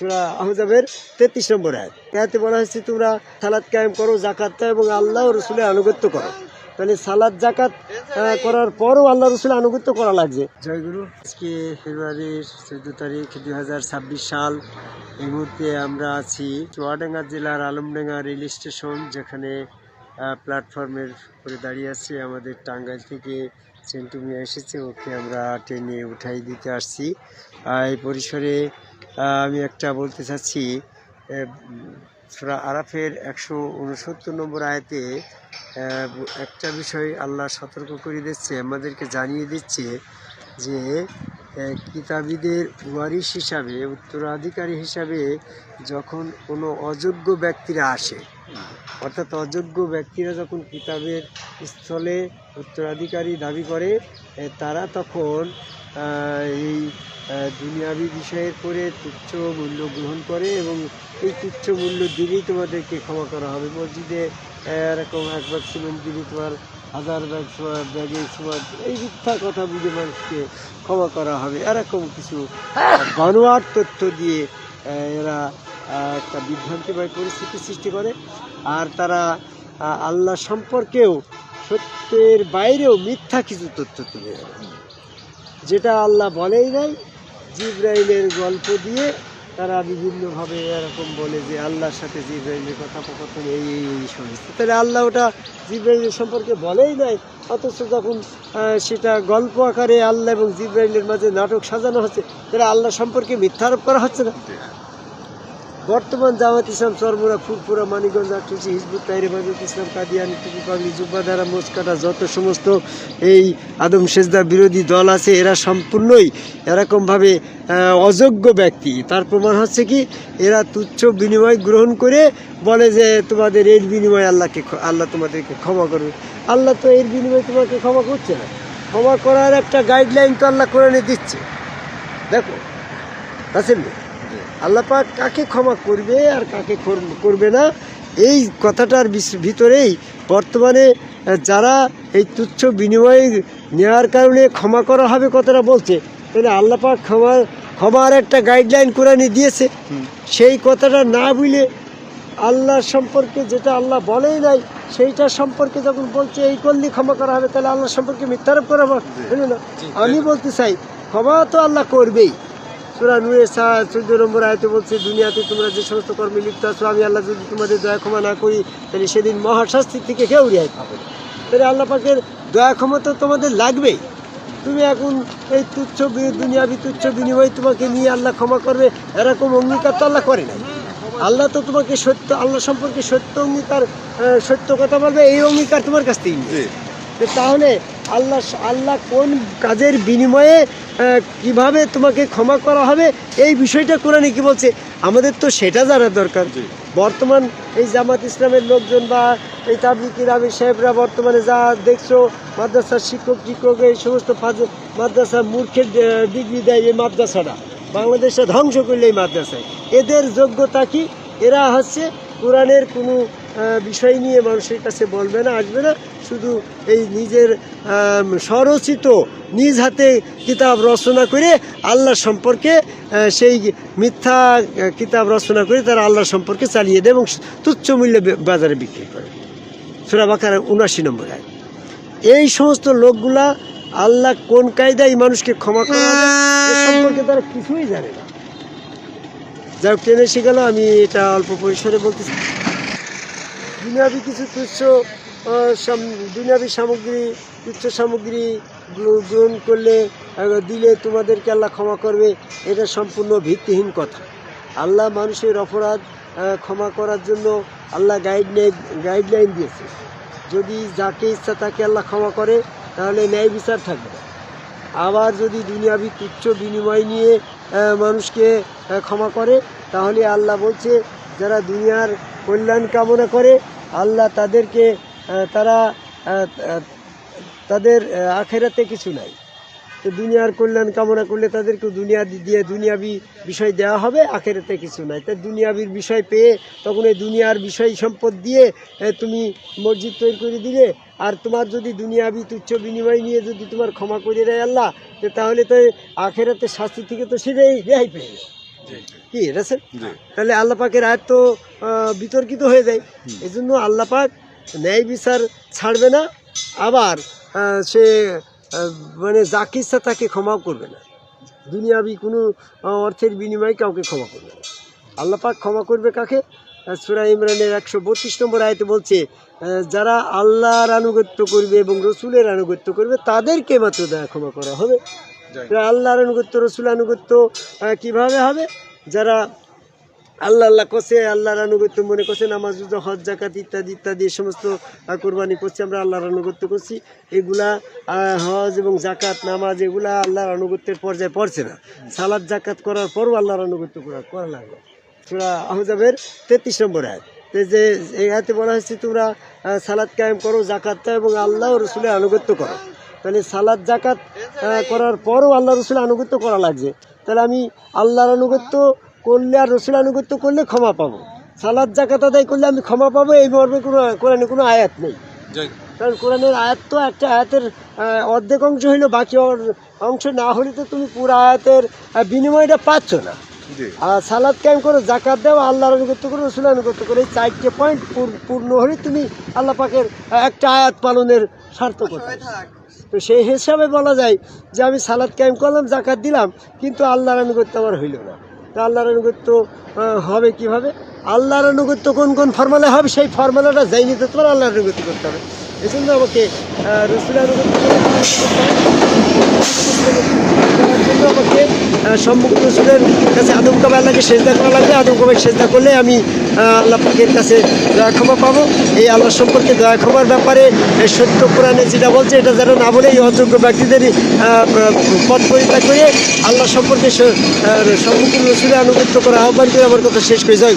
সূরা আহজাবের 33 নম্বর আয়াত। এতে বলা হয়েছে তোমরা সালাত কায়েম করো, জাকাত দাও এবং আল্লাহ ও রাসূলের আনুগত্য করো। তাহলে সালাত জাকাত করার পরও আল্লাহ রাসূলের আনুগত্য করা লাগছে। জয়গুরু। আজকে ফেব্রুয়ারির 14 তারিখ 2026 সাল। এই মুহূর্তে আমরা আছি চুয়াডাঙ্গা জেলার আলমডাঙ্গা রেল স্টেশন, যেখানে প্ল্যাটফর্মের উপরে দাঁড়িয়ে আছে। আমাদের টাঙ্গাইল থেকে সেন্টু মিয়া এসেছে, ওকে আমরা ট্রেনে উঠাই দিতে আসছি। এই পরিসরে আমি একটা বলতে চাচ্ছি, সূরা আরাফের 169 নম্বর আয়াতে একটা বিষয় আল্লাহ সতর্ক করে দিচ্ছে, আমাদেরকে জানিয়ে দিচ্ছে যে কিতাবীদের ওয়ারিশ হিসাবে, উত্তরাধিকারী হিসাবে যখন কোনো অযোগ্য ব্যক্তিরা আসে, অর্থাৎ অযোগ্য ব্যক্তিরা যখন কিতাবের স্থলে উত্তরাধিকারী দাবি করে, তারা তখন এই দুনিয়াবি বিষয়ের পরে তুচ্ছ মূল্য গ্রহণ করে এবং এই তুচ্ছ মূল্য দিলেই তোমাদেরকে ক্ষমা করা হবে। মসজিদে এরকম এক ব্যাগ সিমেন্ট দিলে তোমার 1000 ব্যাগে সিমেন্ট, এই মিথ্যা কথা বুঝে মানুষকে ক্ষমা করা হবে, এরকম কিছু বানোয়াট তথ্য দিয়ে এরা একটা বিভ্রান্তিময় পরিস্থিতি সৃষ্টি করে। আর তারা আল্লাহ সম্পর্কেও সত্যের বাইরেও মিথ্যা কিছু তথ্য তুলে ধরে, যেটা আল্লাহ বলেই নাই। জিবরাইলের গল্প দিয়ে তারা বিভিন্নভাবে এরকম বলে যে আল্লাহর সাথে জিবরাইলের কথোপকথন এই শুনেছে। তাহলে আল্লাহ ওটা জিবরাইলের সম্পর্কে বলেই নাই, অথচ যখন সেটা গল্প আকারে আল্লাহ এবং জিবরাইলের মাঝে নাটক সাজানো হচ্ছে, তাহলে আল্লাহ সম্পর্কে মিথ্যা আরোপ করা হচ্ছে না। বর্তমান জামাত ইসলাম, চরমুরা, ফুরপুরা, মানিকগঞ্জ, আটুচি, হিজবুত তাহরির, হেফাজত ইসলাম, কাদিয়ানি, টুপি পাগড়ি, জুব্বাদারা, মোচকাটা, যত সমস্ত এই আদম সেজদা বিরোধী দল আছে, এরা সম্পূর্ণই এরকমভাবে অযোগ্য ব্যক্তি। তার প্রমাণ হচ্ছে কি, এরা তুচ্ছ বিনিময় গ্রহণ করে বলে যে তোমাদের এর বিনিময়ে আল্লাহ তোমাদেরকে ক্ষমা করবে। আল্লাহ তো এর বিনিময়ে তোমাকে ক্ষমা করছে না। ক্ষমা করার একটা গাইডলাইন তো আল্লাহ কোরআনে দিচ্ছে। দেখো আছেন আল্লাহ পাক কাকে ক্ষমা করবে আর কাকে করবে না, এই কথাটার ভিতরেই বর্তমানে যারা এই তুচ্ছ বিনিময় নেওয়ার কারণে ক্ষমা করা হবে কথাটা বলছে, তাহলে আল্লাহ পাক ক্ষমার একটা গাইডলাইন কোরআনে দিয়েছে। সেই কথাটা না বুঝলে আল্লাহ সম্পর্কে যেটা আল্লাহ বলেই নাই সেইটা সম্পর্কে যখন বলছে এই করলে ক্ষমা করা হবে, তাহলে আল্লাহ সম্পর্কে মিথ্যারোপ করা হবে না। আমি বলতে চাই, ক্ষমা তো আল্লাহ করবেই। সূরা নূরের 14 নম্বর আয়াতে বলছে, দুনিয়াতে তোমরা যে সমস্ত কর্মে লিপ্ত আছো, আমি আল্লাহ যদি তোমাদের দয়া ক্ষমা না করি, তাহলে সেদিন মহাশাস্তির থেকে কেউ রেহাই পাবে না। তাহলে আল্লাহ পাকের দয়া ক্ষমা তো তোমাদের লাগবেই। তুমি এখন এই দুনিয়াবি তুচ্ছ বিনিময় তোমাকে নিয়ে আল্লাহ ক্ষমা করবে, এরকম অঙ্গীকার তো আল্লাহ করে নাই। আল্লাহ তো তোমাকে সত্য, আল্লাহ সম্পর্কে সত্য অঙ্গীকার, সত্য কথা বলবে, এই অঙ্গীকার তোমার কাছ থেকে নিয়ে। তাহলে আল্লাহ কোন কাজের বিনিময়ে কিভাবে তোমাকে ক্ষমা করা হবে, এই বিষয়টা কোরআনে কি বলছে, আমাদের তো সেটা জানার দরকার। বর্তমান এই জামাত ইসলামের লোকজন বা এই তাবলিগের আমির সাহেবরা বর্তমানে যা দেখছো, মাদ্রাসার শিক্ষক এই সমস্ত মাদ্রাসার মূর্খের ডিগ্রি দেয়, এই মাদ্রাসাটা বাংলাদেশে ধ্বংস করলে এই মাদ্রাসায় এদের যোগ্যতা কি? এরা হচ্ছে কোরআনের কোনো বিষয় নিয়ে মানুষের কাছে বলবে না, আসবে না, শুধু এই নিজের স্বরচিত নিজ হাতে কিতাব রচনা করে আল্লাহ সম্পর্কে সেই মিথ্যা কিতাব রচনা করে তারা আল্লাহ সম্পর্কে চালিয়ে দেয় এবং তুচ্ছ মূল্যে বাজারে বিক্রি করে। সূরা বাকারা 79 নম্বর আয়াত। এই সমস্ত লোকগুলা আল্লাহ কোন কায়দায় মানুষকে ক্ষমা করা এ সম্পর্কে তারা কিছুই জানে না। যাই হোক, টেনে শিখালো, আমি এটা অল্প পরিসরে বলতেছি। দুনিয়াবি কিছু দুনিয়াবি সামগ্রী, তুচ্ছ সামগ্রী গ্রহণ করলে দিলে তোমাদেরকে আল্লাহ ক্ষমা করবে, এটা সম্পূর্ণ ভিত্তিহীন কথা। আল্লাহ মানুষের অপরাধ ক্ষমা করার জন্য আল্লাহ গাইডলাইন দিয়েছে। যদি যাকে ইচ্ছা তাকে আল্লাহ ক্ষমা করে, তাহলে ন্যায় বিচার থাকবে। আবার যদি দুনিয়াবি তুচ্ছ বিনিময় নিয়ে মানুষকে ক্ষমা করে, তাহলে আল্লাহ বলছে যারা দুনিয়ার কল্যাণ কামনা করে, আল্লাহ তাদের আখেরাতে কিছু নাই। তো দুনিয়ার কল্যাণ কামনা করলে তাদেরকে দুনিয়াবি বিষয় দেওয়া হবে, আখেরাতে কিছু নাই। তাই দুনিয়াবির বিষয় পেয়ে তখন এই দুনিয়ার বিষয় সম্পদ দিয়ে তুমি মসজিদ তৈরি করে দিলে, আর তোমার যদি দুনিয়াবি তুচ্ছ বিনিময় নিয়ে যদি তোমার ক্ষমা করে দেয় আল্লাহ, তাহলে তো আখেরাতে শাস্তি থেকে তো সেটাই রেহাই পেয়ে যাবে। কি রাসেল? তাহলে আল্লাহ পাকের আয়াত তো বিতর্কিত হয়ে যায়। এই জন্য আল্লাহ পাক ন্যায় বিচার ছাড়বে না, আবার সে মানে যাকে ইচ্ছা তাকে ক্ষমাও করবে না। দুনিয়াবি কোনো অর্থের বিনিময়ে কাউকে ক্ষমা করবে না। আল্লাহ পাক ক্ষমা করবে কাকে? সূরা ইমরানের 132 নম্বর আয়াতে বলছে, যারা আল্লাহর আনুগত্য করবে এবং রসুলের আনুগত্য করবে তাদেরকে মাত্র দয়া ক্ষমা করা হবে। আল্লাহর আনুগত্য, রসুল আনুগত্য কিভাবে হবে? যারা আল্লাহ করছে, আল্লাহর আনুগত্য মনে করছে, নামাজ, রোজা, হজ, যাকাত ইত্যাদি ইত্যাদি এই সমস্ত কোরবানি করছে, আমরা আল্লাহর আনুগত্য করছি, এগুলা হজ এবং জাকাত, নামাজ এগুলা আল্লাহর আনুগত্যের পর্যায়ে পড়ছে না। সালাত জাকাত করার পরও আল্লাহর আনুগত্য করা লাগবে। সূরা আহজাবের 33 নম্বর আয়াত, যে এই আয়াতে বলা হয়েছে তোমরা সালাত কায়েম করো, জাকাত দাও এবং আল্লাহ ও রসুলের আনুগত্য করো। তাহলে সালাত জাকাত করার পরও আল্লাহ রসুলের আনুগত্য করা লাগছে। তাহলে আমি আল্লাহর আনুগত্য করলে আর রসুল আনুগত্য করলে ক্ষমা পাবো, সালাত জাকাত আদায় করলে আমি ক্ষমা পাবো, এই মর্মে কোরআনে কোনো আয়াত নেই। কারণ কোরআনের আয়াত তো একটা আয়াতের অর্ধেক অংশ হইলো, বাকি অংশ না হলে তো তুমি পুরো আয়াতের বিনিময়টা পাচ্ছ না। আর সালাত কায়েম করো, জাকাত দাও, আল্লাহর আনুগত্য করো, রসুল আনুগত্য করো, এই 4টে পয়েন্ট পূর্ণ হলে তুমি আল্লাহ পাকের একটা আয়াত পালনের সার্থকতা। তো সেই হিসাবে বলা যায় যে আমি সালাত কায়েম করলাম, জাকাত দিলাম, কিন্তু আল্লাহর আনুগত্য আমার হইল না। তা আল্লাহর আনুগত্য হবে কিভাবে? আল্লাহর আনুগত্য কোন কোন ফর্মুলা হবে, সেই ফর্মুলাটা যাই নিতে তোমার আল্লাহর আনুগত্য করতে হবে। এই জন্য আমাকে রসুলের আনুগত্য করার জন্য আমাকে সম্মুখ রসুলের কাছে আদম কাবা আল্লাহকে সেজদা করা লাগবে। আদম কাবাকে সেজদা করলে আমি আল্লাহ পাকের কাছে দয়া ক্ষমা পাবো। এই আল্লাহ সম্পর্কে দয়া ক্ষমার ব্যাপারে সত্য কোরআনে যেটা বলছে, এটা যেন না বলে এই অযোগ্য ব্যক্তিদেরই পথ পরিত্যাগ করে আল্লাহ সম্পর্কে সম্মুখ রসুলের আনুগত্য করা আহ্বান করে আমার কথা শেষ করে যায়।